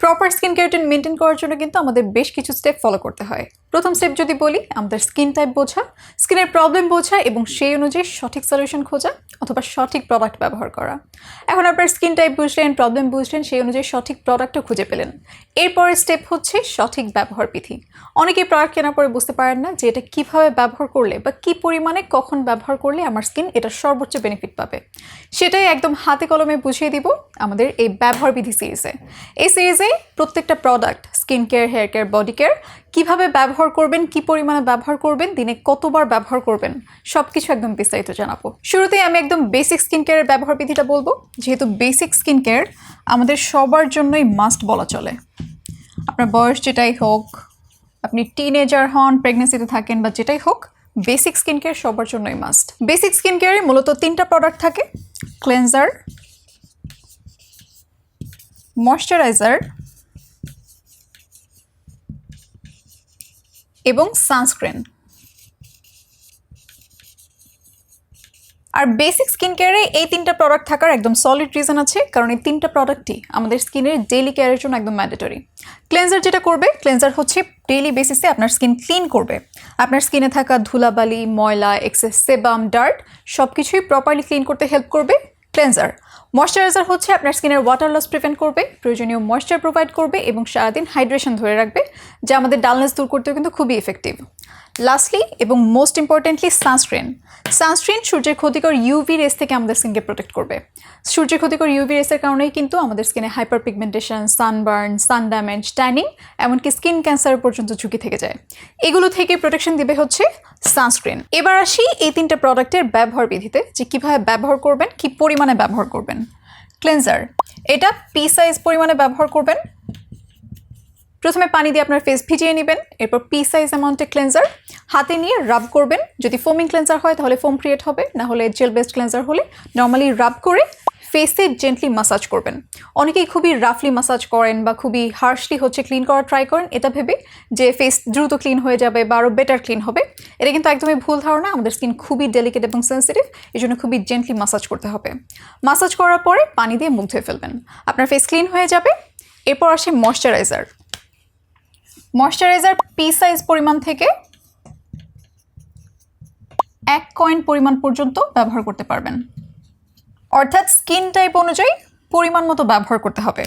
Proper skin care routine maintain করার জন্য কিন্তু আমাদের বেশ কিছু স্টেপ ফলো করতে হয়। প্রথম স্টেপ যদি বলি, আমাদের স্কিন টাইপ বোঝা, স্কিনের প্রবলেম বোঝা এবং সেই অনুযায়ী সঠিক সলিউশন খোঁজা অথবা সঠিক প্রোডাক্ট ব্যবহার করা। এখন আপনার স্কিন টাইপ বুঝলেন, প্রবলেম বুঝলেন, সেই অনুযায়ী সঠিক প্রোডাক্টও খুঁজে পেলেন। এরপরের স্টেপ হচ্ছে সঠিক ব্যবহার বিধি। অনেকেই প্রোডাক্ট কেনার পরে বুঝতে পারেন না যে এটা কীভাবে ব্যবহার করলে বা কী পরিমাণে কখন ব্যবহার করলে আমার স্কিন এটার সর্বোচ্চ বেনিফিট পাবে। সেটাই একদম হাতে কলমে বুঝিয়ে দিব আমাদের এই ব্যবহার বিধি সিরিজে। এই সিরিজে প্রত্যেকটা product, skin care, hair care, body care কীভাবে ব্যবহার করবেন, কী পরিমাণে ব্যবহার করবেন, দিনে কতবার ব্যবহার করবেন, সব কিছু একদম বিস্তারিত জানাবো। শুরুতেই আমি একদম বেসিক স্কিন কেয়ারের ব্যবহার বিধিটা বলবো, যেহেতু বেসিক স্কিন কেয়ার আমাদের সবার জন্যই মাস্ট বলা চলে। আপনার বয়স যেটাই হোক, আপনি টিনেজার হন, প্রেগনেন্সিতে থাকেন বা যেটাই হোক, বেসিক স্কিন কেয়ার সবার জন্যই মাস্ট। বেসিক স্কিন কেয়ারে মূলত 3টা প্রোডাক্ট থাকে: ক্লেনজার, ময়শ্চারাইজার এবং সানস্ক্রিন। আর বেসিক স্কিন কেয়ারে এই 3টা প্রোডাক্ট থাকার একদম সলিড রিজন আছে, কারণ এই 3টা প্রোডাক্টই আমাদের স্কিনের ডেইলি কেয়ারের জন্য একদম ম্যান্ডেটরি। ক্লেনজার যেটা করবে, ক্লেনজার হচ্ছে ডেইলি বেসিসে আপনার স্কিন ক্লিন করবে। আপনার স্কিনে থাকা ধুলাবালি, ময়লা, এক্সেস সেবাম, ডার্ট সব কিছুই প্রপারলি ক্লিন করতে হেল্প করবে ক্লেনজার। ময়শ্চারাইজার হচ্ছে আপনার স্কিনের ওয়াটার লস প্রিভেন্ট করবে, প্রয়োজনীয় ময়শ্চার প্রোভাইড করবে এবং সারাদিন হাইড্রেশন ধরে রাখবে, যা আমাদের ডালনেস দূর করতেও কিন্তু খুবই এফেক্টিভ। লাস্টলি এবং মোস্ট ইম্পর্টেন্টলি সানস্ক্রিন। সানস্ক্রিন সূর্যের ক্ষতিকর ইউভি রেস থেকে আমাদের স্কিনকে প্রোটেক্ট করবে। সূর্যের ক্ষতিকর ইউভি রেসের কারণেই কিন্তু আমাদের স্কিনে হাইপার পিগমেন্টেশন, সানবার্ন, সান ড্যামেজ, ট্যানিং, এমনকি স্কিন ক্যান্সার পর্যন্ত ঝুঁকি থেকে যায়। এগুলো থেকে প্রোটেকশন দিবে হচ্ছে সানস্ক্রিন। এবার আসি এই 3টা প্রোডাক্টের ব্যবহার বিধিতে, যে কীভাবে ব্যবহার করবেন, কী পরিমাণে ব্যবহার করবেন। ক্লেনজার, এটা পি সাইজ পরিমাণে ব্যবহার করবেন। প্রথমে পানি দিয়ে আপনার ফেস ভিজিয়ে নেবেন, এরপর পি সাইজ অ্যামাউন্টে ক্লেনজার হাতে নিয়ে রাব করবেন। যদি ফোমিং ক্লেনজার হয় তাহলে ফোম ক্রিয়েট হবে, না হলে জেল বেসড ক্লেনজার হলে নর্মালি রাব করে ফেসে জেন্টলি মাসাজ করবেন। অনেকেই খুবই রাফলি মাসাজ করেন বা খুবই হার্শলি ক্লিন করার ট্রাই করেন, এটা ভেবে যে ফেস দ্রুত ক্লিন হয়ে যাবে বা আরও বেটার ক্লিন হবে। এটা কিন্তু একদমই ভুল ধারণা। আমাদের স্কিন খুবই ডেলিকেট এবং সেন্সিটিভ, এই জন্য খুবই জেন্টলি মাসাজ করতে হবে। মাসাজ করার পরে পানি দিয়ে মুখ ধুয়ে ফেলবেন, আপনার ফেস ক্লিন হয়ে যাবে। এরপর আসে ময়শ্চারাইজার। ময়শ্চারাইজার পি সাইজ পরিমাণ থেকে 1 কয়েন পরিমাণ পর্যন্ত ব্যবহার করতে পারবেন, অর্থাৎ স্কিন টাইপ অনুযায়ী পরিমাণ মতো ব্যবহার করতে হবে।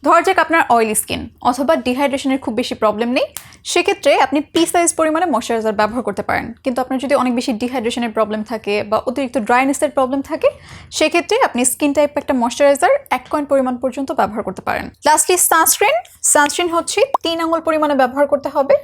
ধরা যাক আপনার অয়েলি স্কিন অথবা ডিহাইড্রেশনের খুব বেশি প্রবলেম নেই, সেক্ষেত্রে আপনি পি সাইজ পরিমাণে ময়শ্চারাইজার ব্যবহার করতে পারেন। কিন্তু আপনার যদি অনেক বেশি ডিহাইড্রেশনের প্রবলেম থাকে বা অতিরিক্ত ড্রাইনেসের প্রবলেম থাকে, সেক্ষেত্রে আপনি স্কিন টাইপ একটা ময়শ্চারাইজার 1 কয়েন পরিমাণ পর্যন্ত ব্যবহার করতে পারেন। Lastly sunscreen. সানস্ক্রিন হচ্ছে 3 আঙুল পরিমাণে ব্যবহার করতে হবে।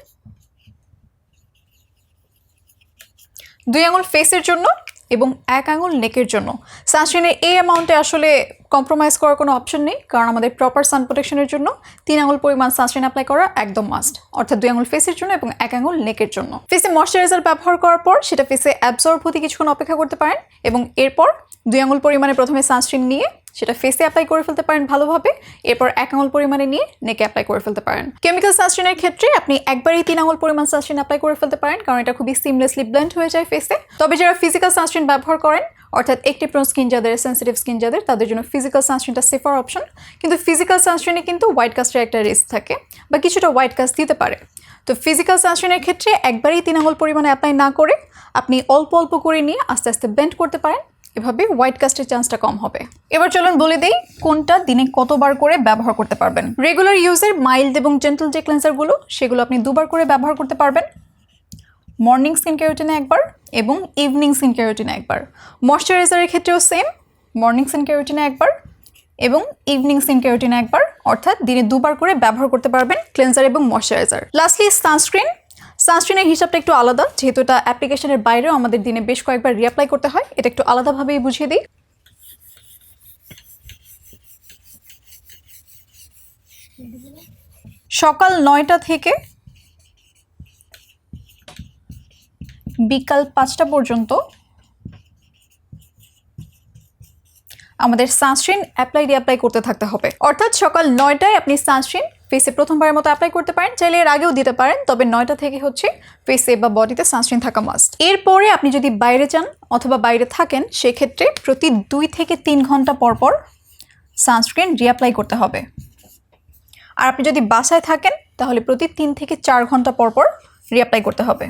2 আঙুল ফেসের জন্য এবং 1 আঙুল নেকের জন্য। সানস্ক্রিনের এই অ্যামাউন্টে আসলে কম্প্রোমাইজ করার কোনো অপশন নেই, কারণ আমাদের প্রপার সান প্রোটেকশনের জন্য 3 আঙুল পরিমাণ সানস্ক্রিন অ্যাপ্লাই করা একদম মাস্ট, অর্থাৎ 2 আঙুল ফেসের জন্য এবং 1 আঙুল নেকের জন্য। ফেসে ময়শ্চারাইজার ব্যবহার করার পর সেটা ফেসে অ্যাবজর্ব হতে কিছুক্ষণ অপেক্ষা করতে পারেন এবং এরপর 2 আঙুল পরিমাণে প্রথমে সানস্ক্রিন নিয়ে সেটা ফেসে অ্যাপ্লাই করে ফেলতে পারেন ভালোভাবে, এরপর 1 আঙুল পরিমাণে নিয়ে নেকে অ্যাপ্লাই করে ফেলতে পারেন। কেমিক্যাল সানস্ক্রিনের ক্ষেত্রে আপনি একবারেই 3 আঙুল পরিমাণ সানস্ক্রিন অ্যাপ্লাই করে ফেলতে পারেন, কারণ এটা খুবই সিমলেসলি ব্লেন্ড হয়ে যায় ফেসে। তবে যারা ফিজিক্যাল সানস্ক্রিন ব্যবহার করেন, অর্থাৎ একটি প্রোন স্কিন যাদের, সেন্সিটিভ স্কিন যাদের, তাদের জন্য ফিজিক্যাল সানস্ক্রিনটা সেফার অপশন। কিন্তু ফিজিক্যাল সানস্ক্রিনে কিন্তু হোয়াইট কাস্টের একটা রিস্ক থাকে বা কিছুটা হোয়াইট কাস্ট দিতে পারে। তো ফিজিক্যাল সানস্ক্রিনের ক্ষেত্রে একবারেই 3 আঙুল পরিমাণে অ্যাপ্লাই না করে আপনি অল্প অল্প করে নিয়ে আস্তে আস্তে ব্লেন্ড করতে পারেন, এভাবে হোয়াইট কাস্টের চান্সটা কম হবে। এবার চলুন বলে দেই কোনটা দিনে কতবার করে ব্যবহার করতে পারবেন। রেগুলার ইউজের মাইল্ড এবং জেন্টল যে ক্লেন্সারগুলো, সেগুলো আপনি 2বার করে ব্যবহার করতে পারবেন। মর্নিং স্কিন কেয়ার রুটিনে একবার এবং ইভিনিং স্কিন কেয়ার রুটিনে একবার। ময়শ্চারাইজারের ক্ষেত্রেও সেম, মর্নিং স্কিন কেয়ার রুটিনে একবার এবং ইভিনিং স্কিন কেয়ার রুটিনে একবার, অর্থাৎ দিনে 2বার করে ব্যবহার করতে পারবেন ক্লেন্সার এবং ময়শ্চারাইজার। Lastly sunscreen. সানস্ক্রিনের হিসাবটা একটু আলাদা, যেহেতু এটা অ্যাপ্লিকেশনের বাইরেও আমাদের দিনে বেশ কয়েকবার রিঅ্যাপ্লাই করতে হয়, এটা একটু আলাদাভাবেই বুঝিয়ে দিই। সকাল 9টা থেকে বিকাল 5টা পর্যন্ত আমাদের সানস্ক্রিন অ্যাপ্লাই করতে থাকতে হবে। অর্থাৎ সকাল 9টায় আপনি সানস্ক্রিন ফেসে প্রথমবারের মতো অ্যাপ্লাই করতে পারেন, চাইলে এর আগেও দিতে পারেন, তবে 9টা থেকে ফেসে বা বডিতে সানস্ক্রিন থাকা মাস্ট। এরপরে আপনি যদি বাইরে যান অথবা বাইরে থাকেন, সেক্ষেত্রে প্রতি 2 থেকে 3 ঘন্টা পর পর সানস্ক্রিন রিঅ্যাপ্লাই করতে হবে। আর আপনি যদি বাসায় থাকেন তাহলে প্রতি 3 থেকে 4 ঘন্টা পর পর রিঅ্যাপ্লাই করতে হবে।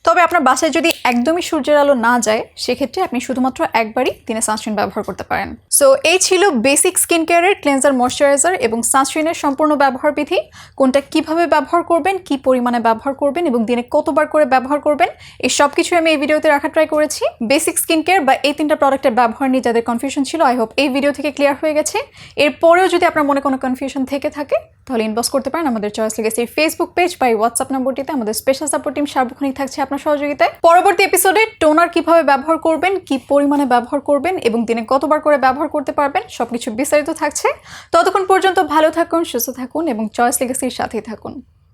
তবে আপনার বাসায় যদি একদমই সূর্যের আলো না যায় সেক্ষেত্রে আপনি শুধুমাত্র একবারই দিনে সানস্ক্রিন ব্যবহার করতে পারেন। সো এই ছিল বেসিক স্কিন কেয়ারের ক্লেন্সার, ময়শ্চারাইজার এবং সানস্ক্রিনের সম্পূর্ণ ব্যবহার বিধি। কোনটা কিভাবে ব্যবহার করবেন, কি পরিমাণে ব্যবহার করবেন এবং দিনে কতবার করে ব্যবহার করবেন, এই সব কিছুই আমি এই ভিডিওতে রাখা ট্রাই করেছি। বেসিক স্কিন কেয়ার বা এই 3টা প্রোডাক্টের ব্যবহার নিয়ে যাদের কনফিউশন ছিল, আই হোপ এই ভিডিও থেকে ক্লিয়ার হয়ে গেছে। এরপরেও যদি আপনার মনে কোনো কনফিউশন থেকে থাকে তাহলে ইনবক্স করতে পারেন আমাদের চয়েস লেগেসির ফেসবুক পেজ বা হোয়াটসঅ্যাপ নম্বরটিতে। আমাদের স্পেশাল সাপোর্ট টিম সার্বক্ষণিক থাকছে আপনার সহযোগিতায়। পরবর্তী এপিসোডে টোনার কিভাবে ব্যবহার করবেন, কি পরিমাণে ব্যবহার করবেন এবং দিনে কতবার করে ব্যবহার করতে পারবেন সবকিছু বিস্তারিত থাকছে। ততক্ষণ পর্যন্ত ভালো থাকুন, সুস্থ থাকুন এবং চয়েস লেগেসির সাথেই থাকুন।